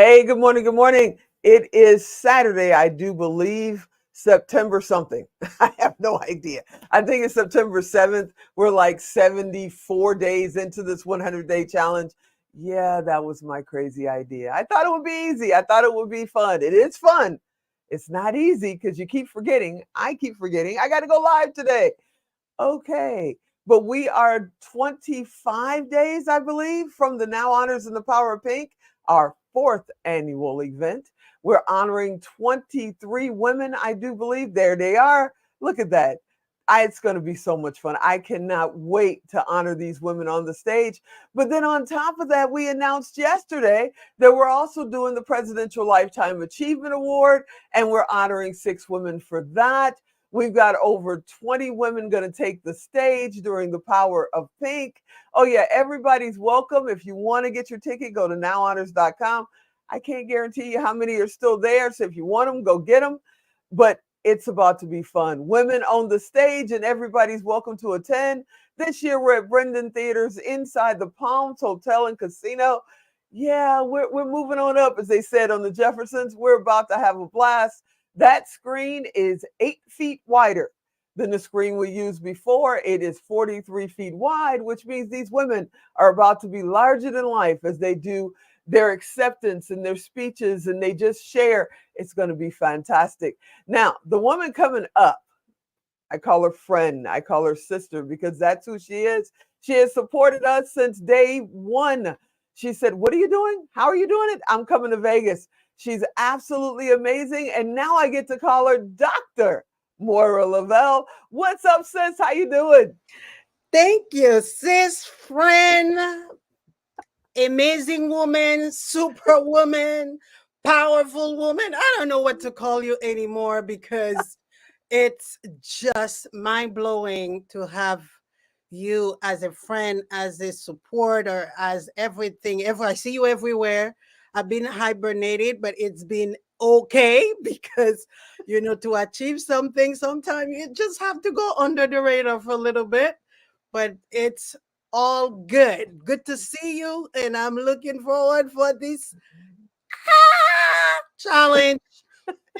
Hey, good morning. Good morning. It is Saturday, I do believe, September something. I have no idea. I think it's September 7th. We're like 74 days into this 100-day challenge. Yeah, that was my crazy idea. I thought it would be easy. I thought it would be fun. It is fun. It's not easy because you keep forgetting. I keep forgetting. I got to go live today. Okay. But we are 25 days, I believe, from the Now Honors in the Power of Pink, our fourth annual event. We're honoring 23 women, I do believe. There they are. Look at that. It's going to be so much fun. I cannot wait to honor these women on the stage. But then on top of that, we announced yesterday that we're also doing the Presidential Lifetime Achievement Award, and we're honoring 6 women for that. We've got over 20 women going to take the stage during the Power of Pink. Oh, yeah, everybody's welcome. If you want to get your ticket, go to nowhonors.com. I can't guarantee you how many are still there. So if you want them, go get them. But it's about to be fun. Women on the stage, and everybody's welcome to attend. This year, we're at Brendan Theaters inside the Palms Hotel and Casino. Yeah, we're moving on up, as they said on the Jeffersons. We're about to have a blast. That screen is 8 feet wider than the screen we used before. It is 43 feet wide, which means these women are about to be larger than life as they do their acceptance and their speeches, and they just share. It's going to be fantastic. Now, the woman coming up, I call her friend, I call her sister, because that's who she is. She has supported us since day one. She said, "What are you doing? How are you doing it? I'm coming to Vegas." She's absolutely amazing. And now I get to call her Dr. Moirar Leveille. What's up, sis? How you doing? Thank you, sis, friend, amazing woman, superwoman, powerful woman. I don't know what to call you anymore because it's just mind blowing to have you as a friend, as a supporter, as everything. I see you everywhere. I've been hibernated, but it's been okay because to achieve something, sometimes you just have to go under the radar for a little bit. But it's all good. Good to see you, and I'm looking forward for this challenge.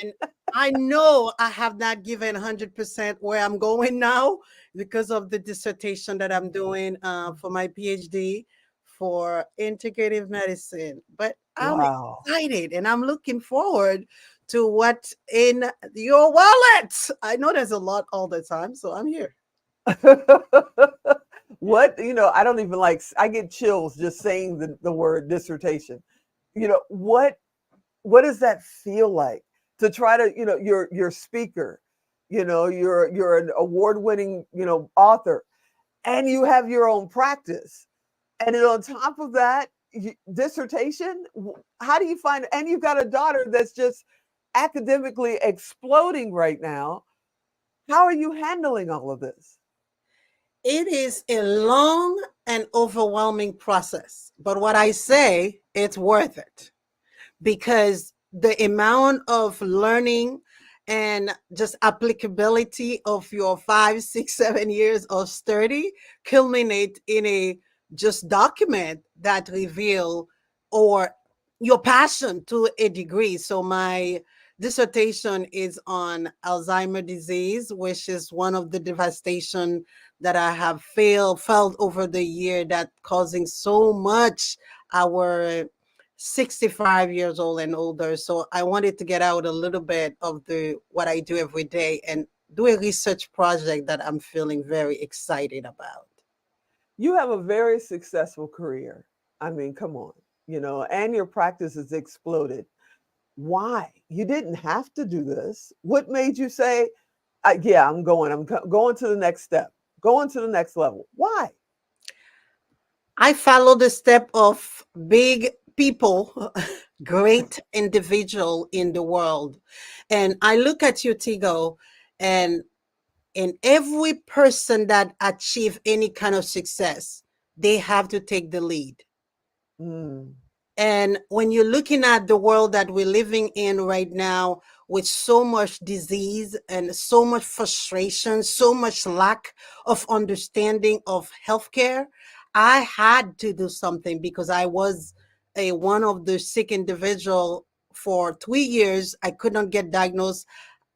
And I know I have not given 100% where I'm going now because of the dissertation that I'm doing for my PhD for integrative medicine. But I'm Wow. excited and I'm looking forward to what's in your wallet. I know there's a lot all the time, so I'm here. What, I don't even I get chills just saying the word dissertation. What does that feel like to try to, you're a speaker, you're an award-winning, author, and you have your own practice. And then on top of that, dissertation, how do you find, and you've got a daughter that's just academically exploding right now. How are you handling all of this? It is a long and overwhelming process, but what I say, it's worth it because the amount of learning and just applicability of your 5, 6, 7 years of study culminate in a just document that reveal or your passion to a degree. So my dissertation is on Alzheimer's disease, which is one of the devastation that I have felt over the year that causing so much our 65 years old and older. So I wanted to get out a little bit of the what I do every day and do a research project that I'm feeling very excited about. You have a very successful career. I mean, come on, and your practice has exploded. Why? You didn't have to do this. What made you say, yeah, going to the next step, going to the next level? Why? I follow the step of big people, great individual in the world. And I look at you, Tigo, and in every person that achieve any kind of success, they have to take the lead. Mm. And when you're looking at the world that we're living in right now, with so much disease and so much frustration, so much lack of understanding of healthcare, I had to do something because I was a one of the sick individual for 3 years. I could not get diagnosed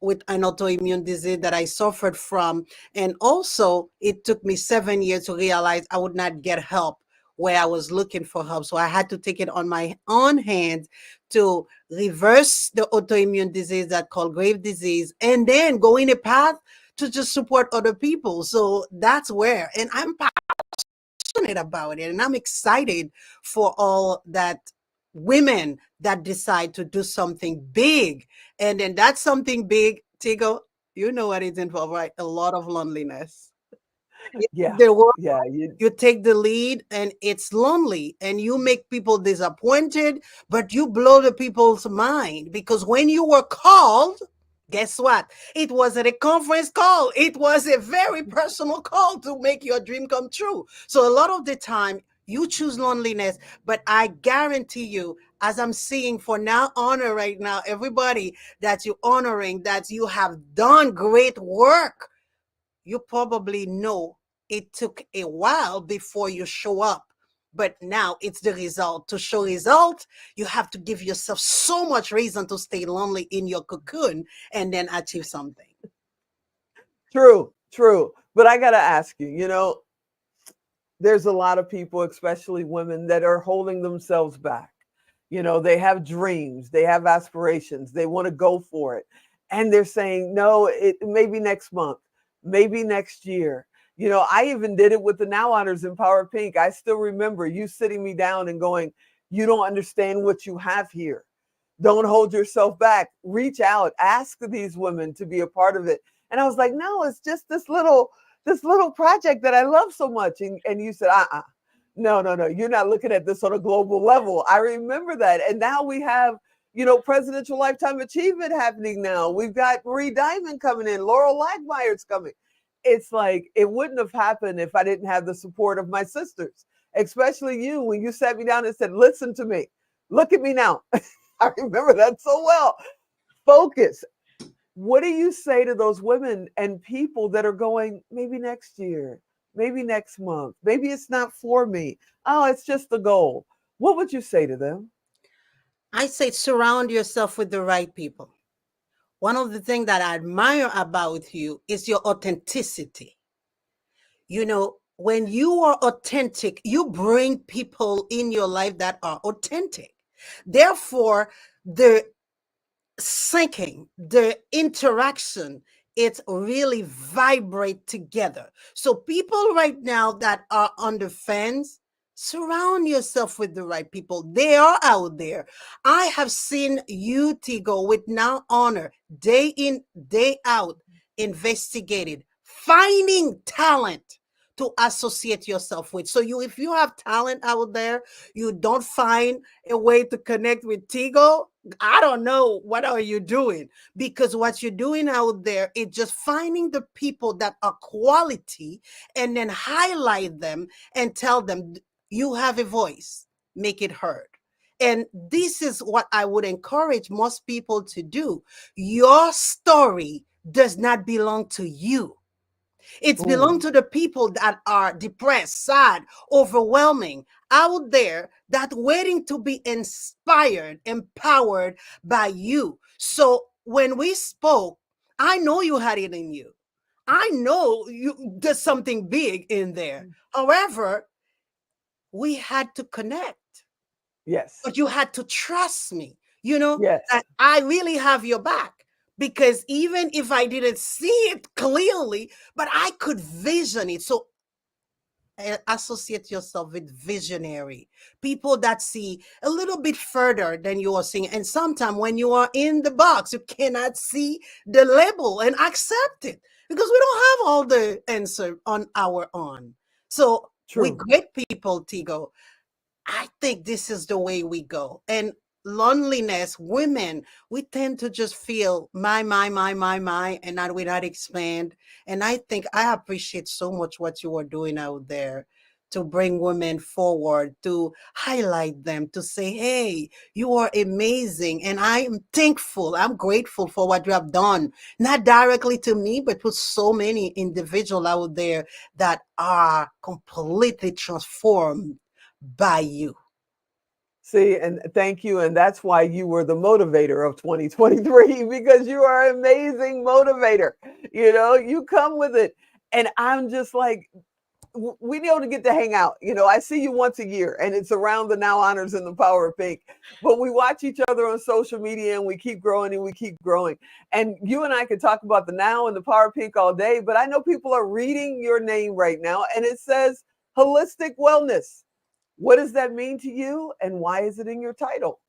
with an autoimmune disease that I suffered from. And also, it took me 7 years to realize I would not get help where I was looking for help. So I had to take it on my own hands to reverse the autoimmune disease that called grave disease, and then go in a path to just support other people. So that's where, and I'm passionate about it, and I'm excited for all that women that decide to do something big. And then that's something big, Tigo, you know what is involved, right? A lot of loneliness. Yeah. The world, Yeah. You you take the lead and it's lonely, and you make people disappointed, but you blow the people's mind, because when you were called, guess what? It wasn't a conference call. It was a very personal call to make your dream come true. So a lot of the time you choose loneliness, but I guarantee you, as I'm seeing for now, honor right now, everybody that you're honoring, that you have done great work, you probably know it took a while before you show up, but now it's the result. To show result, you have to give yourself so much reason to stay lonely in your cocoon and then achieve something. true, true. But I gotta ask you, there's a lot of people, especially women, that are holding themselves back. They have dreams, they have aspirations, they want to go for it. And they're saying, no, it maybe next month, maybe next year. I even did it with the Now Honors in Power Pink. I still remember you sitting me down and going, you don't understand what you have here. Don't hold yourself back. Reach out, ask these women to be a part of it. And I was like, no, it's just this little project that I love so much. And you said, no, no, no, you're not looking at this on a global level. I remember that. And now we have, Presidential Lifetime Achievement happening now. We've got Marie Diamond coming in, Laurel Lagmeyer's coming. It's like, it wouldn't have happened if I didn't have the support of my sisters, especially you, when you sat me down and said, listen to me, look at me now. I remember that so well. Focus. What do you say to those women and people that are going, maybe next year, maybe next month, maybe it's not for me? Oh, it's just the goal. What would you say to them? I say surround yourself with the right people. One of the things that I admire about you is your authenticity. When you are authentic, you bring people in your life that are authentic. Therefore, the syncing, the interaction, it really vibrate together. So people right now that are on the fence, surround yourself with the right people. They are out there. I have seen you, Tigo, with Now Honor, day in, day out, investigated, finding talent to associate yourself with. So if you have talent out there, you don't find a way to connect with Tigo, I don't know what are you doing, because what you're doing out there is just finding the people that are quality and then highlight them and tell them you have a voice, make it heard. And this is what I would encourage most people to do. Your story does not belong to you. It's Ooh, belong to the people that are depressed, sad, overwhelming, out there, that waiting to be inspired, empowered by you. So when we spoke, I know you had it in you. I know there's something big in there. However, we had to connect, yes, but you had to trust me, yes, that I really have your back. Because even if I didn't see it clearly, but I could vision it. So associate yourself with visionary people that see a little bit further than you are seeing. And sometimes when you are in the box, you cannot see the label and accept it, because we don't have all the answer on our own. So with true. great people, Tigo, I think this is the way we go. And loneliness, women, we tend to just feel my, and not we not expand. And I think I appreciate so much what you are doing out there to bring women forward, to highlight them, to say, hey, you are amazing. And I'm thankful, I'm grateful for what you have done, not directly to me, but with so many individuals out there that are completely transformed by you. See, and thank you. And that's why you were the motivator of 2023 because you are an amazing motivator. You come with it. And I'm just like, we know to get to hang out. I see you once a year and it's around the Now Honors and the Power of Pink. But we watch each other on social media and we keep growing and we keep growing. And you and I could talk about the Now and the Power of Pink all day, but I know people are reading your name right now and it says holistic wellness. What does that mean to you and why is it in your title?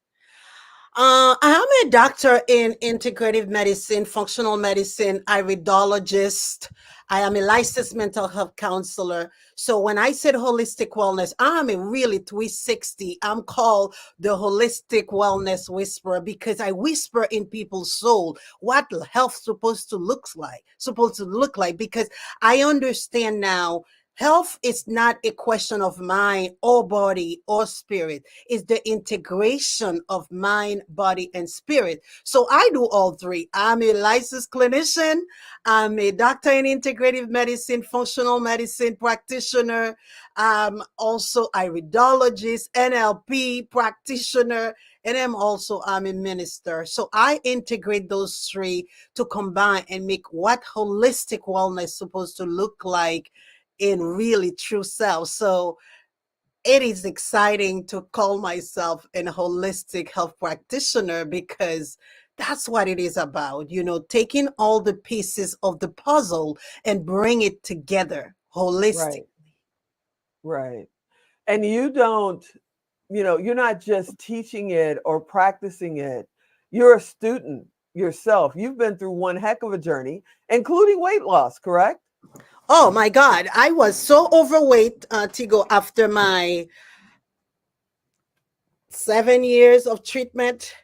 I am a doctor in integrative medicine, functional medicine, iridologist. I am a licensed mental health counselor. So when I said holistic wellness, I'm a really 360. I'm called the holistic wellness whisperer because I whisper in people's soul what health supposed to look like, because I understand now health is not a question of mind or body or spirit. It's the integration of mind, body, and spirit. So I do all three. I'm a licensed clinician. I'm a doctor in integrative medicine, functional medicine practitioner. I'm also iridologist, NLP practitioner, and I'm a minister. So I integrate those three to combine and make what holistic wellness is supposed to look like in really true self. So it is exciting to call myself an holistic health practitioner because that's what it is about, taking all the pieces of the puzzle and bring it together holistic. Right, right. And you don't, you're not just teaching it or practicing it. You're a student yourself. You've been through one heck of a journey, including weight loss, correct? Oh my God, I was so overweight, Tigo, after my 7 years of treatment,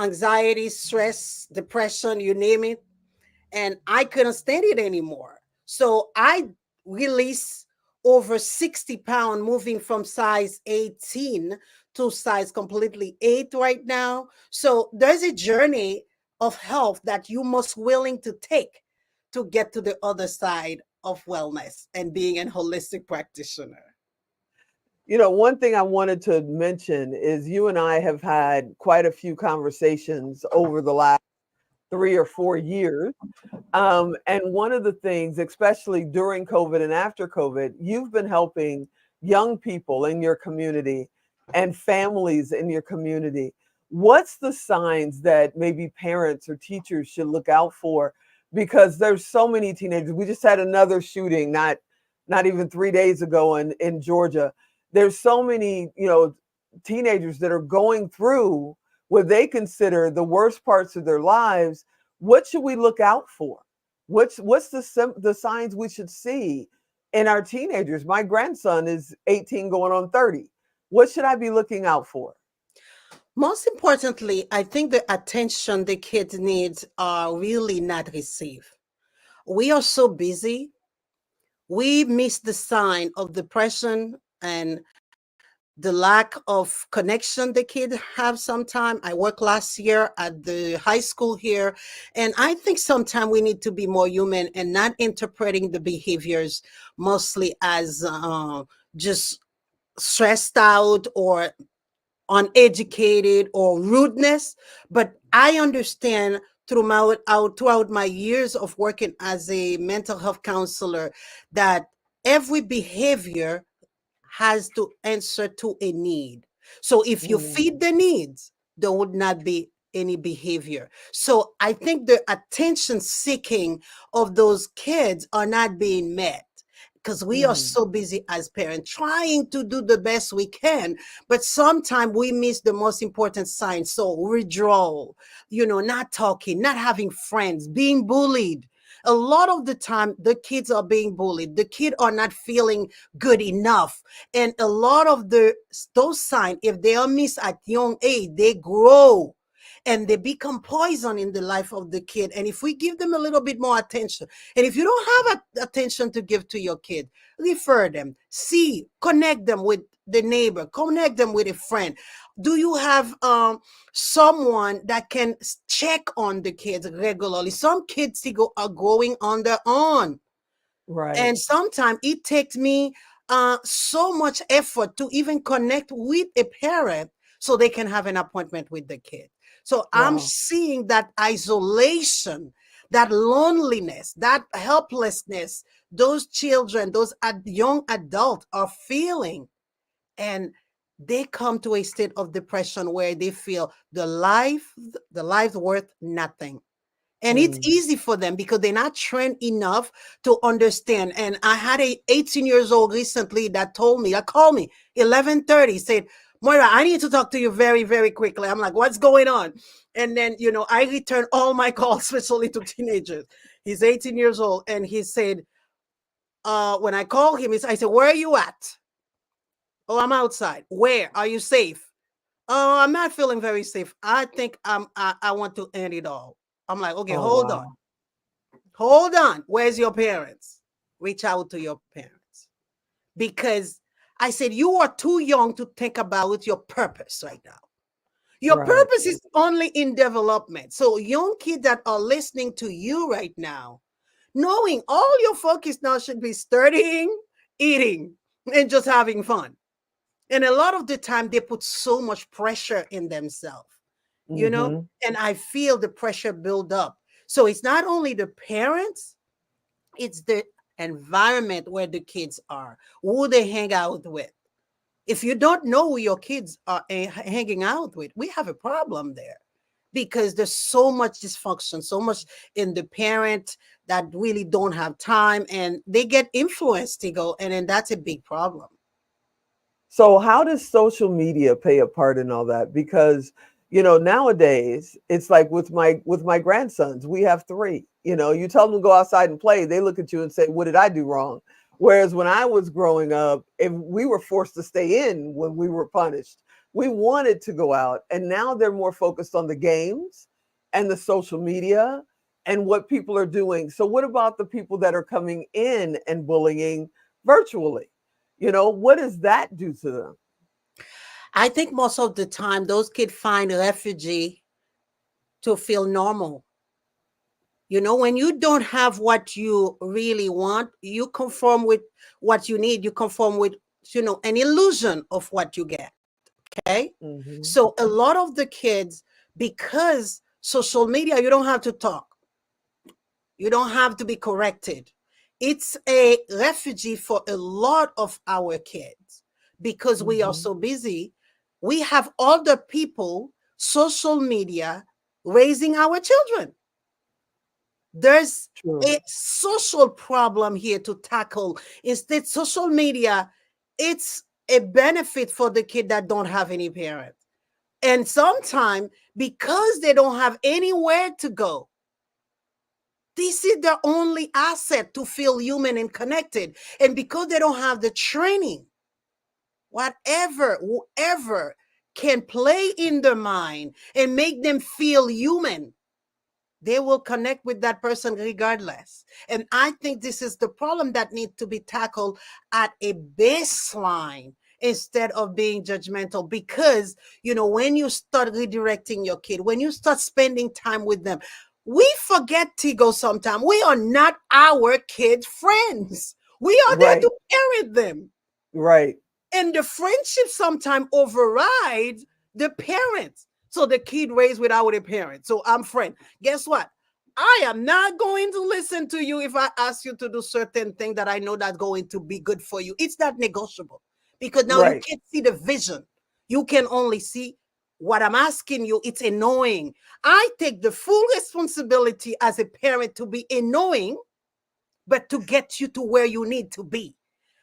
anxiety, stress, depression, you name it. And I couldn't stand it anymore. So I released over 60 pounds, moving from size 18 to size completely 8 right now. So there's a journey of health that you must willing to take to get to the other side of wellness and being a holistic practitioner. One thing I wanted to mention is you and I have had quite a few conversations over the last 3 or 4 years. And one of the things, especially during COVID and after COVID, you've been helping young people in your community and families in your community. What's the signs that maybe parents or teachers should look out for? Because there's so many teenagers. We just had another shooting, not even 3 days ago in Georgia. There's so many, teenagers that are going through what they consider the worst parts of their lives. What should we look out for? What's the signs we should see in our teenagers? My grandson is 18 going on 30. What should I be looking out for? Most importantly, I think the attention the kids need are really not received. We are so busy, we miss the sign of depression and the lack of connection the kid have sometime. I worked last year at the high school here, and I think sometimes we need to be more human and not interpreting the behaviors mostly as just stressed out or uneducated or rudeness. But I understand throughout my years of working as a mental health counselor that every behavior has to answer to a need. So if you feed Mm, the needs, there would not be any behavior. So I think the attention seeking of those kids are not being met because we are mhm, so busy as parents trying to do the best we can, but sometimes we miss the most important signs. So withdrawal, not talking, not having friends, being bullied. A lot of the time the kids are being bullied, the kids are not feeling good enough, and a lot of those signs, if they are missed at young age, they grow and they become poison in the life of the kid. And if we give them a little bit more attention, and if you don't have attention to give to your kid, refer them, see, connect them with the neighbor, connect them with a friend. Do you have someone that can check on the kids regularly? Some kids are growing on their own, right. and sometimes it takes me so much effort to even connect with a parent so they can have an appointment with the kid. So I'm Wow. seeing that isolation, that loneliness, that helplessness those children, those young adults are feeling. And they come to a state of depression where they feel the life's worth nothing. And it's Mm. easy for them because they're not trained enough to understand. And I had a 18 years old recently that called me 11:30, said, Moira, I need to talk to you very, very quickly. I'm like, what's going on? And then, I return all my calls, especially to teenagers. He's 18 years old. And he said, when I call him, I said, where are you at? Oh, I'm outside. Where? Are you safe? Oh, I'm not feeling very safe. I think I want to end it all. I'm like, okay, Oh, hold on. wow. Hold on. Where's your parents? Reach out to your parents. Because I said, you are too young to think about your purpose right now. Your Right. purpose is only in development. So young kids that are listening to you right now, knowing all your focus now should be studying, eating, and just having fun. And a lot of the time they put so much pressure in themselves, Mm-hmm. and I feel the pressure build up. So it's not only the parents, it's the environment where the kids are, who they hang out with. If you don't know who your kids are hanging out with, we have a problem there, because there's so much dysfunction, so much in the parent that really don't have time, and they get influenced to go, and then that's a big problem. So how does social media play a part in all that? Because, nowadays it's like with my grandsons, we have three. You tell them to go outside and play, they look at you and say, "What did I do wrong?" Whereas when I was growing up, if we were forced to stay in when we were punished, we wanted to go out. And now they're more focused on the games and the social media and what people are doing. So what about the people that are coming in and bullying virtually? What does that do to them? I think most of the time those kids find refuge to feel normal. When you don't have what you really want, you conform with what you need. You conform with, an illusion of what you get. Okay. Hmm. So a lot of the kids, because social media, you don't have to talk, you don't have to be corrected. It's a refuge for a lot of our kids because we are Hmm. so busy. We have older people, social media, raising our children. There's True. a social problem here to tackle. Instead, social media, it's a benefit for the kid that don't have any parents. And sometimes, because they don't have anywhere to go, this is their only asset to feel human and connected. And because they don't have the training, whoever can play in their mind and make them feel human, they will connect with that person regardless. And I think this is the problem that needs to be tackled at a baseline instead of being judgmental. Because, when you start redirecting your kid, when you start spending time with them, we forget, Tigo, sometimes we are not our kids' friends. We are there Right. to parent them. Right. And the friendship sometimes overrides the parents. So the kid raised without a parent. So I'm friend. Guess what? I am not going to listen to you if I ask you to do certain thing that I know that's going to be good for you. It's not negotiable, because now you Right. can't see the vision. You can only see what I'm asking you. It's annoying. I take the full responsibility as a parent to be annoying, but to get you to where you need to be,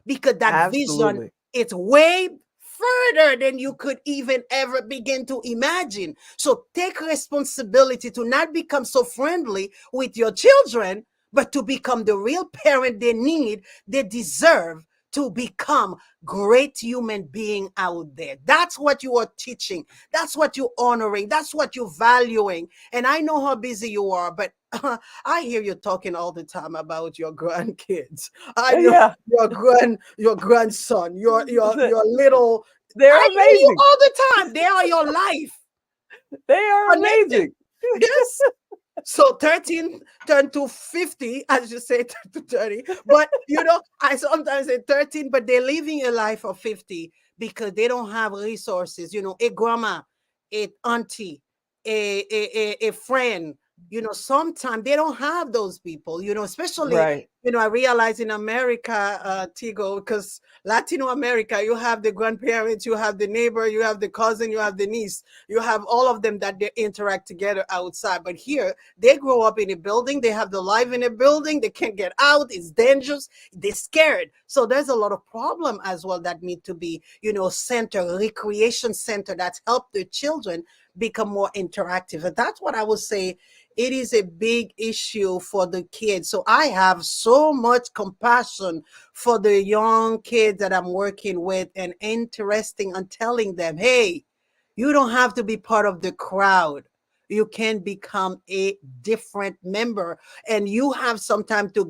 because that vision, Absolutely. it's way further than you could even ever begin to imagine. So take responsibility to not become so friendly with your children, but to become the real parent they need, they deserve, to become great human being out there. That's what you are teaching. That's what you're honoring. That's what you're valuing. And I know how busy you are, but I hear you talking all the time about your grandkids. I know Yeah. your grandson, your little. They're I hear you amazing. all the time. They are your life. They are Connected. amazing. Yes. So 13 turn to 50, as you say, turn to 30. But I sometimes say 13, but they're living a life of 50 because they don't have resources, a grandma, a auntie, a friend. Sometimes they don't have those people, especially, Right. I realize in America, Tigo, because Latino America, you have the grandparents, you have the neighbor, you have the cousin, you have the niece, you have all of them that they interact together outside. But here, they grow up in a building, they have the life in a building, they can't get out, it's dangerous, they're scared. So there's a lot of problem as well that need to be, center, recreation center that's help the children become more interactive. And that's what I would say, it is a big issue for the kids. So I have so much compassion for the young kids that I'm working with, and interesting on telling them, hey, you don't have to be part of the crowd. You can become a different member, and you have some time to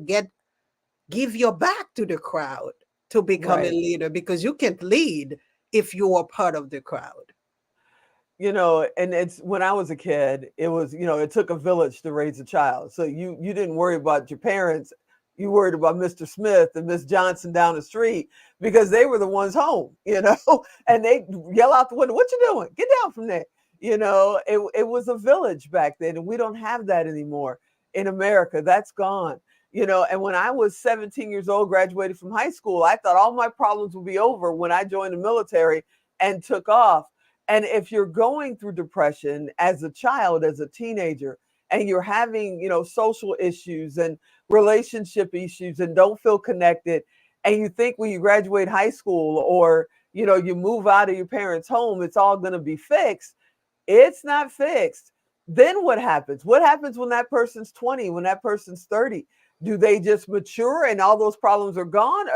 give your back to the crowd to become a Right. leader, because you can't lead if you are part of the crowd. And it's when I was a kid, it was, it took a village to raise a child. So you didn't worry about your parents. You worried about Mr. Smith and Miss Johnson down the street because they were the ones home, and they yell out the window, "What you doing? Get down from there." It was a village back then, and we don't have that anymore in America. That's gone. And when I was 17 years old, graduated from high school, I thought all my problems would be over when I joined the military and took off. And if you're going through depression as a child, as a teenager, and you're having, social issues and relationship issues and don't feel connected, and you think when you graduate high school or, you move out of your parents' home, it's all going to be fixed. It's not fixed. Then what happens? What happens when that person's 20, when that person's 30? Do they just mature and all those problems are gone,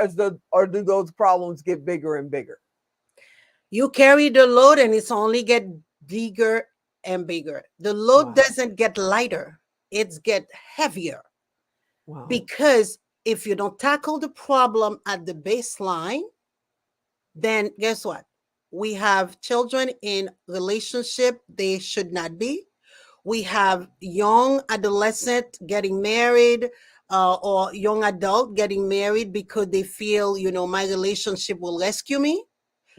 or do those problems get bigger and bigger? You carry the load and it's only get bigger and bigger. The load Wow. doesn't get lighter, it's get heavier, Wow. because if you don't tackle the problem at the baseline, then guess what? We have children in relationship they should not be. We have young adolescent getting married, or young adult getting married because they feel, my relationship will rescue me.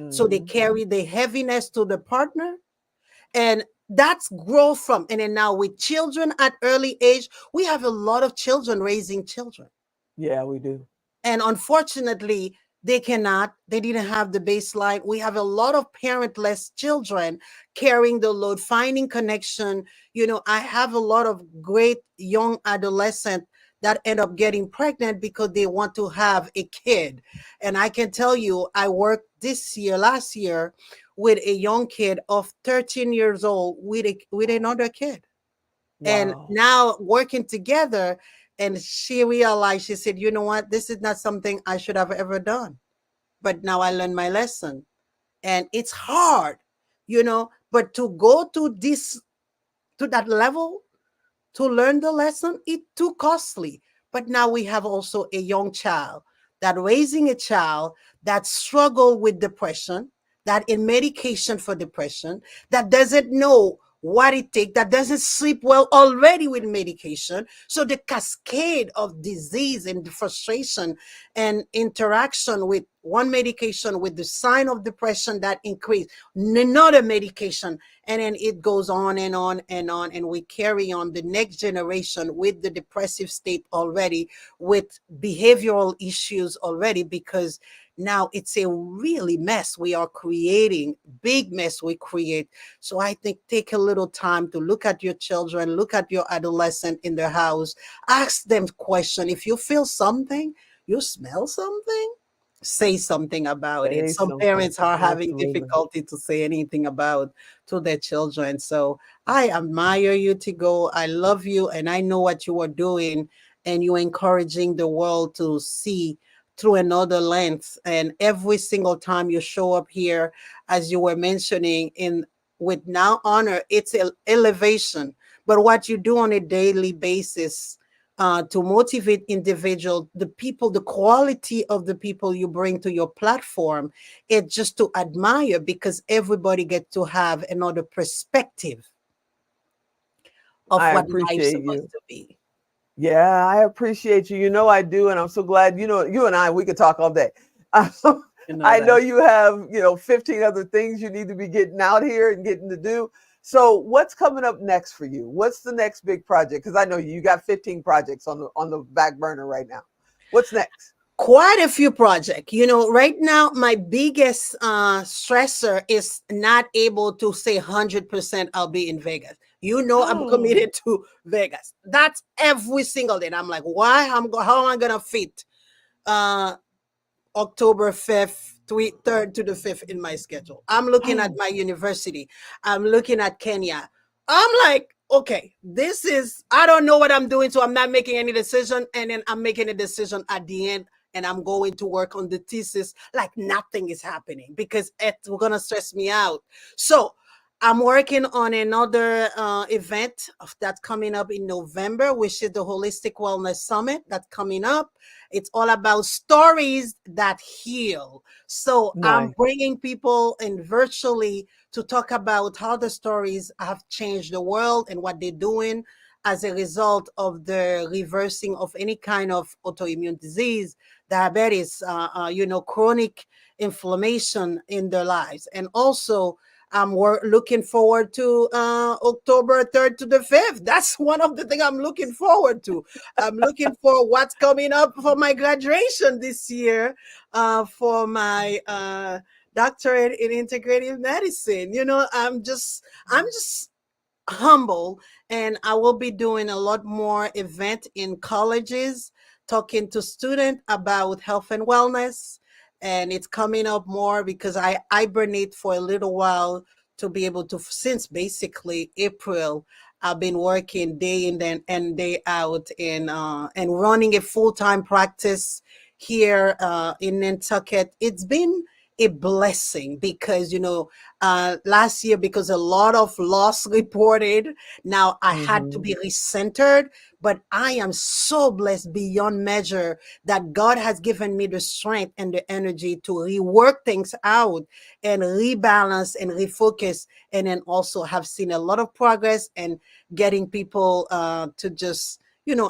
So they Hmm. carry the heaviness to the partner. And that's growth from. And then now with children at early age, we have a lot of children raising children. Yeah, we do. And unfortunately, they didn't have the baseline. We have a lot of parentless children carrying the load, finding connection. I have a lot of great young adolescent that end up getting pregnant because they want to have a kid. And I can tell you, I worked last year, with a young kid of 13 years old with another kid, and Wow. now working together. And she realized, she said, you know what, this is not something I should have ever done, but now I learned my lesson. And it's hard, but to go to that level, to learn the lesson, it too costly. But now we have also a young child, that raising a child that struggle with depression, that in medication for depression, that doesn't know what it takes, that doesn't sleep well already with medication. So the cascade of disease and frustration and interaction with one medication with the sign of depression that increase, another medication, and then it goes on and on and on, and we carry on the next generation with the depressive state already, with behavioral issues already, because now it's a really mess we are creating, big mess we create. So I think take a little time to look at your children, look at your adolescent in the house, ask them question. If you feel something, you smell something, say something about it. Say Some something. parents are having Absolutely. difficulty to say anything about to their children. So I admire you, Tigo. I love you, and I know what you are doing, and you're encouraging the world to see through another lens. And every single time you show up here, as you were mentioning, in with Now Honor, it's elevation. But what you do on a daily basis, to motivate individual, the people, the quality of the people you bring to your platform, it's just to admire, because everybody gets to have another perspective of I what life's appreciate supposed you. to be. Yeah, I appreciate you. You know I do, and I'm so glad. You and I, we could talk all day. You know I know that. you have 15 other things you need to be getting out here and getting to do. So what's coming up next for you? What's the next big project? Because I know you got 15 projects on the back burner right now. What's next? Quite a few projects. Right now, my biggest stressor is not able to say 100% I'll be in Vegas. I'm committed to Vegas. That's every single day. And I'm like, why? How am I going to fit uh, October 5th, 3rd to the 5th in my schedule? I'm looking at my university. I'm looking at Kenya. I'm like, okay, I don't know what I'm doing, so I'm not making any decision. And then I'm making a decision at the end, and I'm going to work on the thesis like nothing is happening because it's going to stress me out. So I'm working on another event that's coming up in November, which is the Holistic Wellness Summit that's coming up. It's all about stories that heal. So I'm Nice. bringing people in virtually to talk about how the stories have changed the world and what they're doing as a result of the reversing of any kind of autoimmune disease, diabetes, chronic inflammation in their lives. And also, we're looking forward to October 3rd to the 5th. That's one of the things I'm looking forward to. I'm looking for what's coming up for my graduation this year for my doctorate in integrative medicine. I'm just humble, and I will be doing a lot more event in colleges talking to students about health and wellness. And it's coming up more because I hibernate for a little while to be able to, since basically April, I've been working day in and day out and running a full-time practice here in Nantucket. It's been a blessing because last year, because a lot of loss reported, now I had to Hmm. be recentered. But I am so blessed beyond measure that God has given me the strength and the energy to rework things out and rebalance and refocus, and then also have seen a lot of progress and getting people to just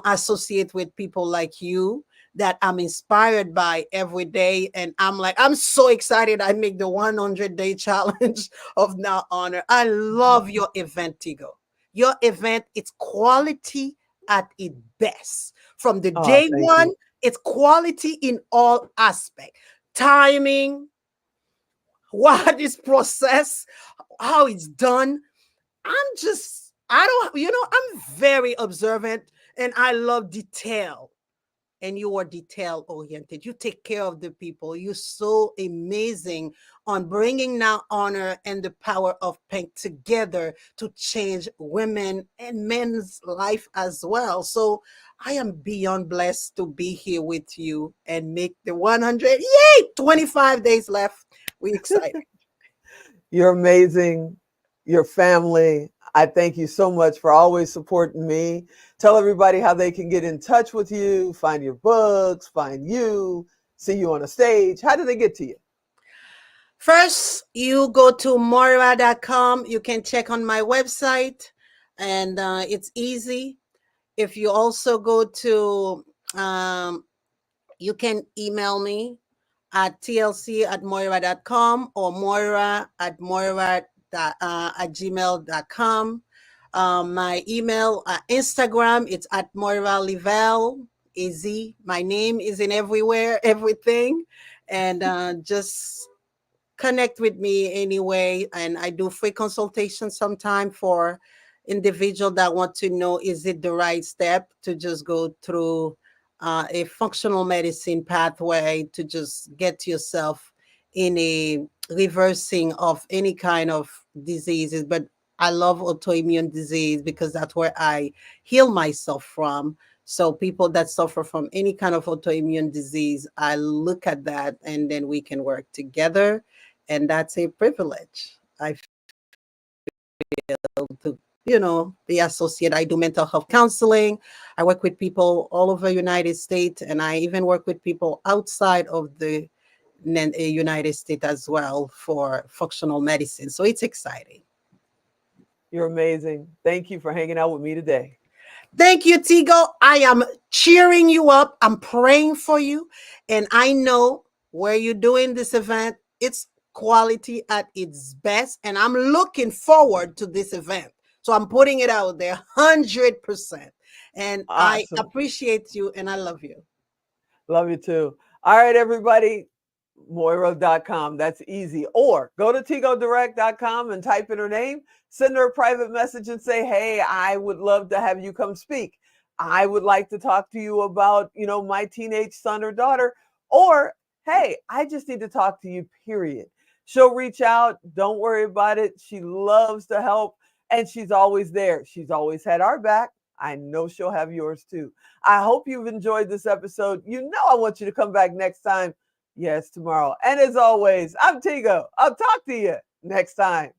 associate with people like you that I'm inspired by every day. And I'm like, I'm so excited I make the 100-day challenge of Now Honor. I love your event, Tigo. Your event, it's quality at its best. From the Oh, day thank one, you. it's quality in all aspects. Timing, what is processed, how it's done. I don't, I'm very observant and I love detail, and you are detail oriented. You take care of the people. You're so amazing on bringing Now Honor and the power of pink together to change women and men's life as well. So I am beyond blessed to be here with you and make the 100. Yay! 25 days left. We're excited. You're amazing. Your family. I thank you so much for always supporting me. Tell everybody how they can get in touch with you, find your books, find you, see you on a stage. How do they get to you? First, you go to moira.com. You can check on my website, and it's easy. If you also go to, you can email me at tlc@moira.com or moira@gmail.com. My email, Instagram, it's at Moirar Leveille. Easy. My name is in everywhere, everything. And just connect with me anyway. And I do free consultations sometime for individual that want to know, is it the right step to just go through a functional medicine pathway to just get yourself in a reversing of any kind of diseases. But I love autoimmune disease because that's where I heal myself from. So people that suffer from any kind of autoimmune disease, I look at that and then we can work together, and that's a privilege. I feel to be associated. I do mental health counseling. I work with people all over United States, and I even work with people outside of the United States as well for functional medicine. So it's exciting. You're amazing. Thank you for hanging out with me today. Thank you, Tigo. I am cheering you up. I'm praying for you. And I know where you're doing this event, it's quality at its best. And I'm looking forward to this event. So I'm putting it out there 100%. And I Awesome. appreciate you and I love you. Love you too. All right, everybody. Moira.com. That's easy. Or go to tigodirect.com and type in her name, send her a private message and say, hey, I would love to have you come speak. I would like to talk to you about, my teenage son or daughter. Or, hey, I just need to talk to you, period. She'll reach out. Don't worry about it. She loves to help and she's always there. She's always had our back. I know she'll have yours too. I hope you've enjoyed this episode. I want you to come back next time. Yes, tomorrow. And as always, I'm Tigo. I'll talk to you next time.